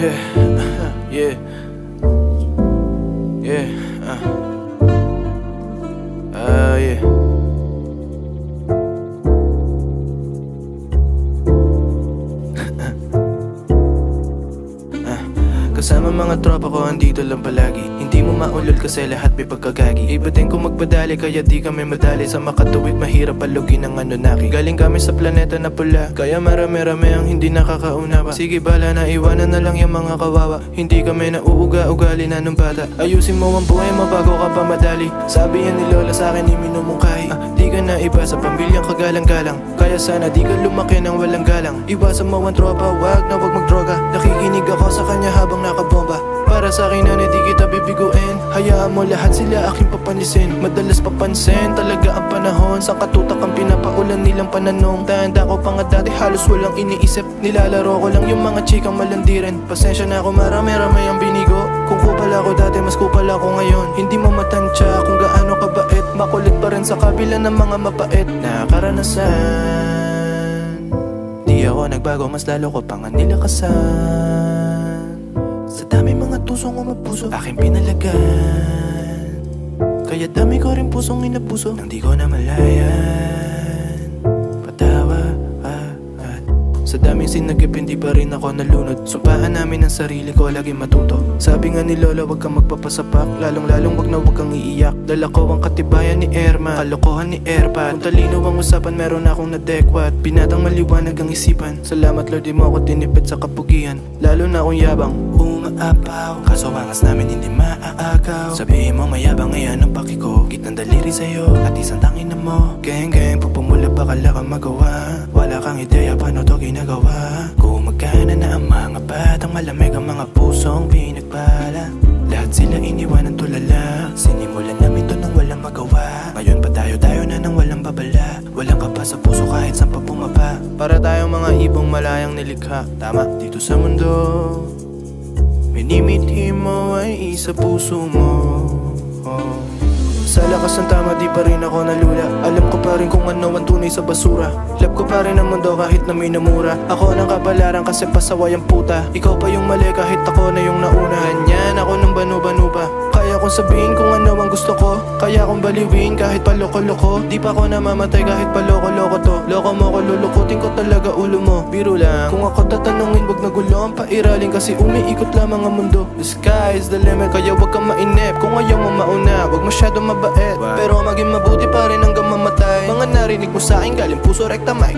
Yeah, yeah, yeah. Kasama mga tropa ko andito lang palagi. Hindi mo maulol kasi lahat may pagkagagi. Iba din kung magpadali kaya di kami madali. Sa makatuwid mahirap palugin ang Anunnaki. Galing kami sa planeta na pula, kaya marami-rami ang hindi nakakauna pa. Sige bala na iwanan na lang yung mga kawawa. Hindi kami nauuga-ugali na nung bata. Ayusin mo ang buhay mo bago ka pa madali. Sabi yan ni Lola sa'kin ni minumungkahi. Di ka na iba sa pamilyang kagalang-galang. Kaya sana di ka lumaki ng walang galang. Iwasan mo ang tropa, wag na wag magdroga. Nakikinig ako sa kanya habang nakabomba. Para sa akin na di kita bibiguin. Hayaan mo lahat sila aking papanisin. Madalas papansin talaga ang panahon. Sa katutak ang pinapaulan nilang pananong. Tanda ko pa nga dati halos walang iniisip. Nilalaro ko lang yung mga chikang malandirin. Pasensya na ako marami-rami ang binigo. Kung kupal ako dati mas kupal ako ngayon. Hindi mo matansya kung gaano kabait. Makulit pa rin sa kabila ng mga mapait na karanasan. Di ako nagbago, mas lalo ko pang nilakasan. Sa dami mga tusong umapuso aking pinalagan. Kaya dami ko rin pusong inapuso nang di ko na malayan. Patawa sa daming sinagip hindi pa rin ako nalunod. Sumpahan namin ang sarili ko lagi matuto. Sabi nga ni Lola wag kang magpapasapak. Lalong-lalong wag na wag kang iiyak. Dala ko ang katibayan ni Erma, kalokohan ni Airpad. Kung talino ang usapan meron akong nadekwat. Binatang maliwanag ang isipan. Salamat Lord di mo ako tinipid sa kapugian. Lalo na akong yabang umaapaw. Kaso angas namin hindi maaagaw. Sabihin mo mayabang ngayon ang paki ko. Gitnang daliri sa'yo at isang tangin na mo. Geng-geng pag pumula bakala kang magawa. Wala kang ideya paano to ginagawa. Gumagana na ang mga batang malamig ang mga pusong pinagpala. Lahat sila iniwan ng tulala. Sinimulan namin to nang walang magawa. Ngayon pa tayo na nang walang babala. Walang kapa sa puso kahit saan pa bumaba. Para tayong mga ibong malayang nilikha. Tama dito sa mundo. Minimithi mo ay isa puso mo. Sa lakas ng tama di pa rin ako nalula. Alam ko pa rin kung ano ang tunay sa basura. Love ko pa rin ang mundo kahit na minamura. Ako nang kapalaran kasi pasaway ang puta. Ikaw pa yung mali kahit ako na yung nauna. Ganyan ako ng banu-banu pa. Kaya kong sabihin kung ano ang gusto ko. Kaya kong baliwin kahit pa loko-loko. Di pa ako namamatay kahit pa loko-loko to. Loko mo ko lulukutin ko talaga ulo mo. Biro lang kung ako tatanungin wag na gulo ang pairalin. Kasi umiikot lamang ang mundo. The sky is the limit kaya wag kang mainip. Kung ayaw mo mauna wag masyado mabait. Pero maging mabuti pa rin hanggang mamatay. Mga narinig mo sa akin galing puso rekta mic.